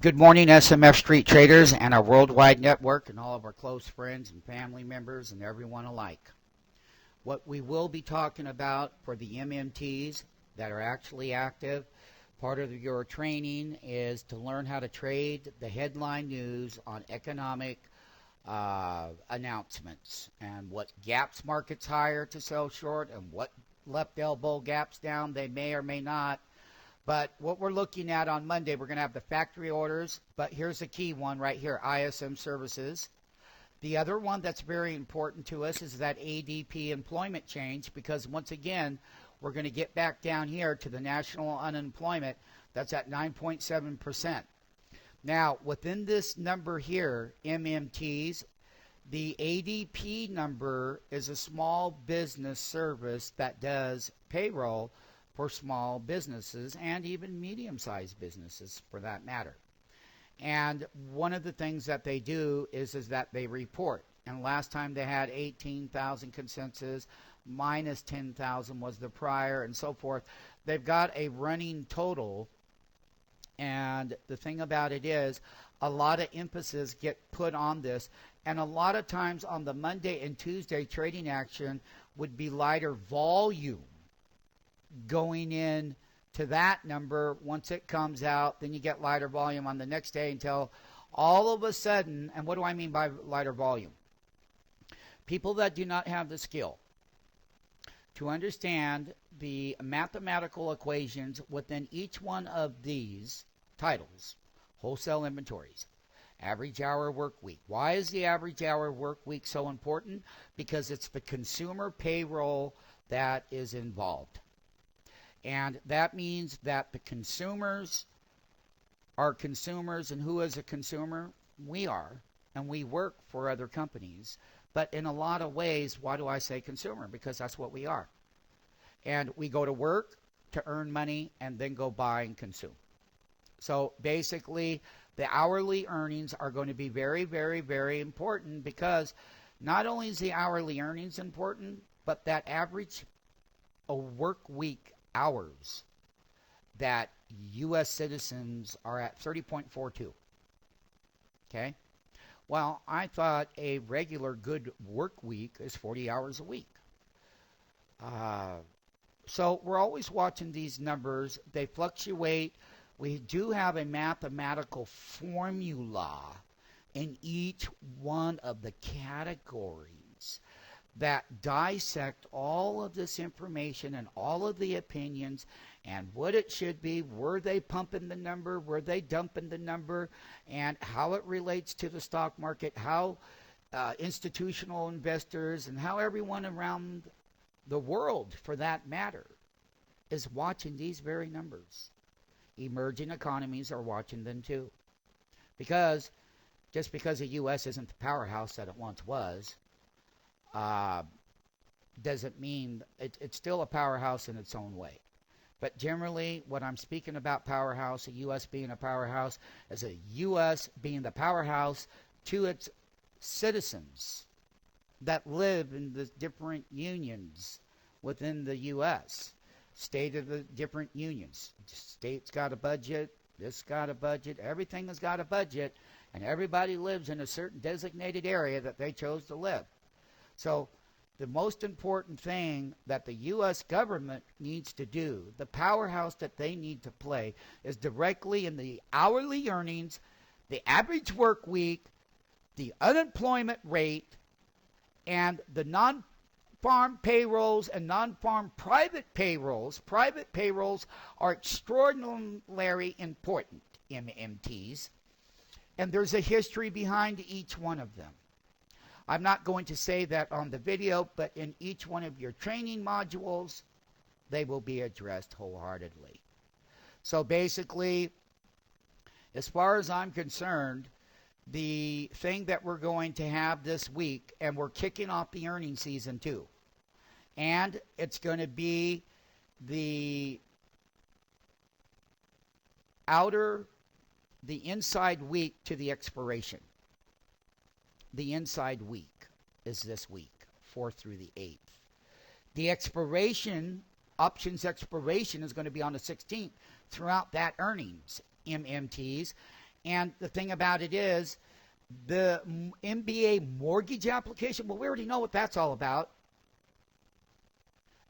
Good morning, SMF Street Traders and our worldwide network and all of our close friends and family members and everyone alike. What we will be talking about for the MMTs that are actually active, part of your training is to learn how to trade the headline news on economic announcements and what gaps markets higher to sell short and what left elbow gaps down they may or may not. But what we're looking at on Monday, we're going to have the factory orders, but here's the key one right here, ISM services. The other one that's very important to us is that ADP employment change, because once again, we're going to get back down here to the national unemployment. That's at 9.7%. Now, within this number here, MMTs, the ADP number is a small business service that does payroll for small businesses and even medium-sized businesses for that matter. And one of the things that they do is that they report. And last time they had 18,000 consensus, minus 10,000 was the prior, and so forth. They've got a running total, and the thing about it is a lot of emphasis get put on this, and a lot of times on the Monday and Tuesday trading action would be lighter volume going in to that number. Once it comes out, then you get lighter volume on the next day until all of a sudden, and what do I mean by lighter volume? People that do not have the skill to understand the mathematical equations within each one of these titles, wholesale inventories, average hour work week. Why is the average hour work week so important? Because it's the consumer payroll that is involved. And that means that the consumers are consumers, and who is a consumer? We are, and we work for other companies. But in a lot of ways, why do I say consumer? Because that's what we are. And we go to work to earn money and then go buy and consume. So basically, the hourly earnings are going to be very, very, very important, because not only is the hourly earnings important, but that average work week hours that U.S. citizens are at 30.42. Okay? Well, I thought a regular good work week is 40 hours a week. So we're always watching these numbers. They fluctuate. We do have a mathematical formula in each one of the categories that dissect all of this information and all of the opinions and what it should be. Were they pumping the number? Were they dumping the number? And how it relates to the stock market, how institutional investors and how everyone around the world, for that matter, is watching these very numbers. Emerging economies are watching them too. Because just because the U.S. isn't the powerhouse that it once was, doesn't mean it's still a powerhouse in its own way. But generally, what I'm speaking about powerhouse, the U.S. being a powerhouse, is a U.S. being the powerhouse to its citizens that live in the different unions within the U.S. State of the different unions. State's got a budget, this got a budget, everything has got a budget, and everybody lives in a certain designated area that they chose to live. So the most important thing that the U.S. government needs to do, the powerhouse that they need to play, is directly in the hourly earnings, the average work week, the unemployment rate, and the non-farm payrolls and non-farm private payrolls. Private payrolls are extraordinarily important, MMTs, and there's a history behind each one of them. I'm not going to say that on the video, but in each one of your training modules, they will be addressed wholeheartedly. So basically, as far as I'm concerned, the thing that we're going to have this week, and we're kicking off the earnings season too, and it's going to be the inside week to the expiration. The inside week is this week, 4th through the 8th. The expiration, options expiration, is going to be on the 16th throughout that earnings, MMTs. And the thing about it is, the MBA mortgage application, well, we already know what that's all about.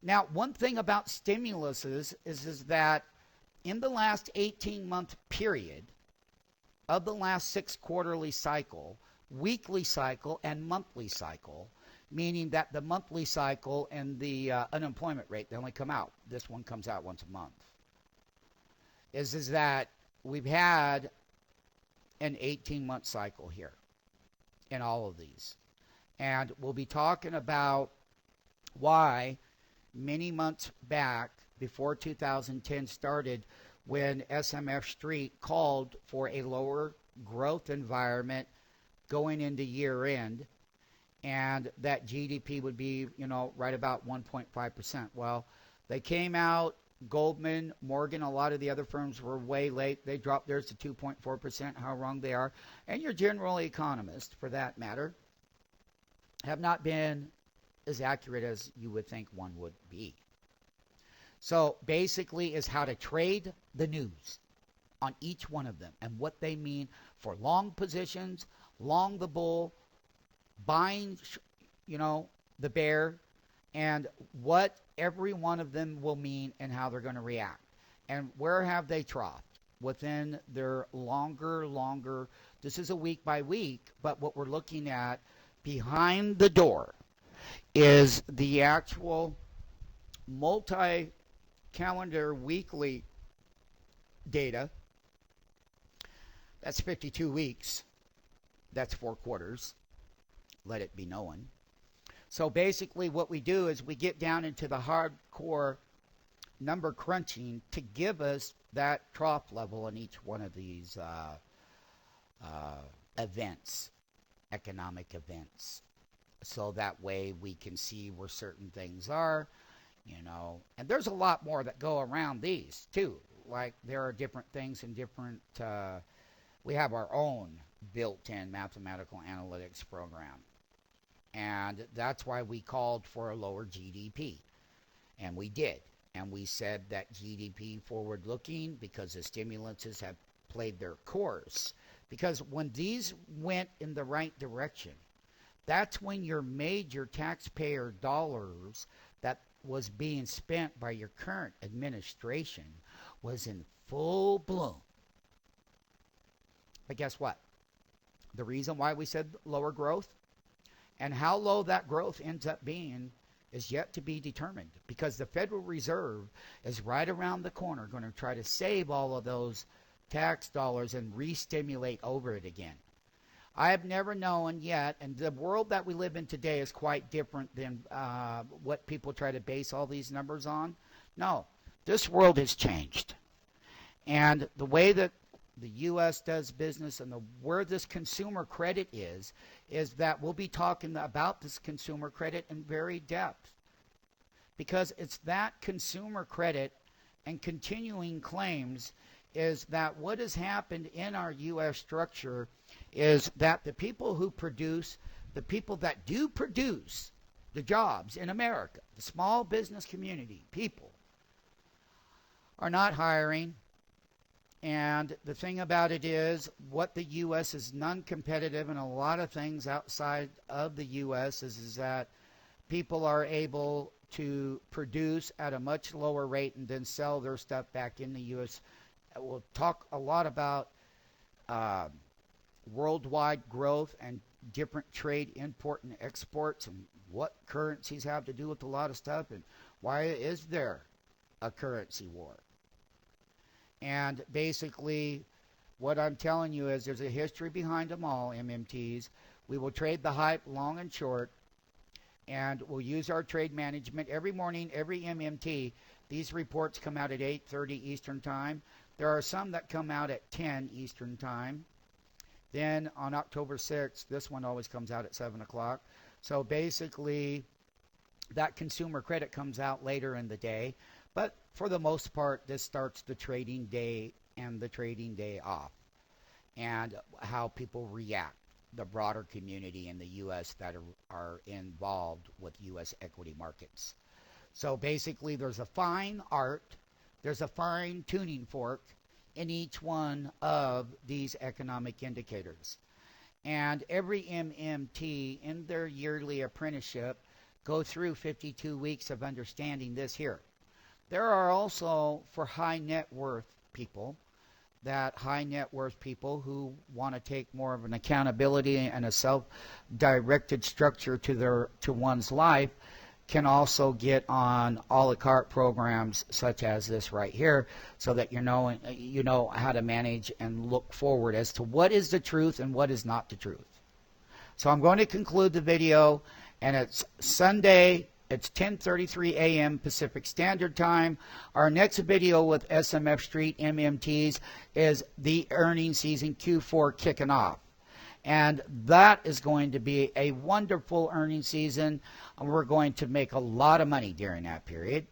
Now, one thing about stimulus is that in the last 18-month period of the last 6 quarterly cycle, weekly cycle, and monthly cycle, meaning that the monthly cycle and the unemployment rate, they only come out. This one comes out once a month. Is that we've had an 18-month cycle here in all of these. And we'll be talking about why many months back, before 2010 started, when SMF Street called for a lower growth environment going into year end, and that GDP would be, right about 1.5%. Well, they came out, Goldman, Morgan, a lot of the other firms were way late. They dropped theirs to 2.4%, how wrong they are. And your general economists, for that matter, have not been as accurate as you would think one would be. So basically is how to trade the news on each one of them and what they mean for long positions, long the bull, buying, the bear, and what every one of them will mean and how they're going to react. And where have they troughed? Within their longer, this is a week by week, but what we're looking at behind the door is the actual multi-calendar weekly data. That's 52 weeks. That's 4 quarters. Let it be known. So basically what we do is we get down into the hardcore number crunching to give us that trough level in each one of these events, economic events. So that way we can see where certain things are, And there's a lot more that go around these too. Like there are different things in different, we have our own built-in mathematical analytics program. And that's why we called for a lower GDP. And we did. And we said that GDP forward-looking, because the stimulances have played their course. Because when these went in the right direction, that's when your major taxpayer dollars that was being spent by your current administration was in full bloom. But guess what? The reason why we said lower growth and how low that growth ends up being is yet to be determined, because the Federal Reserve is right around the corner going to try to save all of those tax dollars and re-stimulate over it again. I have never known yet, and the world that we live in today is quite different than what people try to base all these numbers on. No, this world has changed. And the way that the U.S. does business and where this consumer credit is that we'll be talking about this consumer credit in very depth. Because it's that consumer credit and continuing claims is that what has happened in our U.S. structure is that the people who produce, the people that do produce the jobs in America, the small business community, people, are not hiring. And the thing about it is, what the U.S. is non-competitive in a lot of things outside of the U.S. is that people are able to produce at a much lower rate and then sell their stuff back in the U.S. We'll talk a lot about worldwide growth and different trade, import and exports, and what currencies have to do with a lot of stuff, and why is there a currency war. And basically, what I'm telling you is there's a history behind them all, MMTs. We will trade the hype long and short, and we'll use our trade management. Every morning, every MMT, these reports come out at 8:30 Eastern Time. There are some that come out at 10 Eastern Time. Then on October 6th, this one always comes out at 7 o'clock. So basically, that consumer credit comes out later in the day. But for the most part, this starts the trading day and the trading day off, and how people react, the broader community in the U.S. that are involved with U.S. equity markets. So basically, there's a fine art, there's a fine tuning fork in each one of these economic indicators. And every MMT in their yearly apprenticeship go through 52 weeks of understanding this here. There are also, for high net worth people, that high net worth people who want to take more of an accountability and a self-directed structure to one's life, can also get on a la carte programs such as this right here, so that you know how to manage and look forward as to what is the truth and what is not the truth. So I'm going to conclude the video, and it's Sunday. It's 10:33 a.m. Pacific Standard Time. Our next video with SMF Street MMTs is the earnings season Q4 kicking off. And that is going to be a wonderful earnings season. We're going to make a lot of money during that period.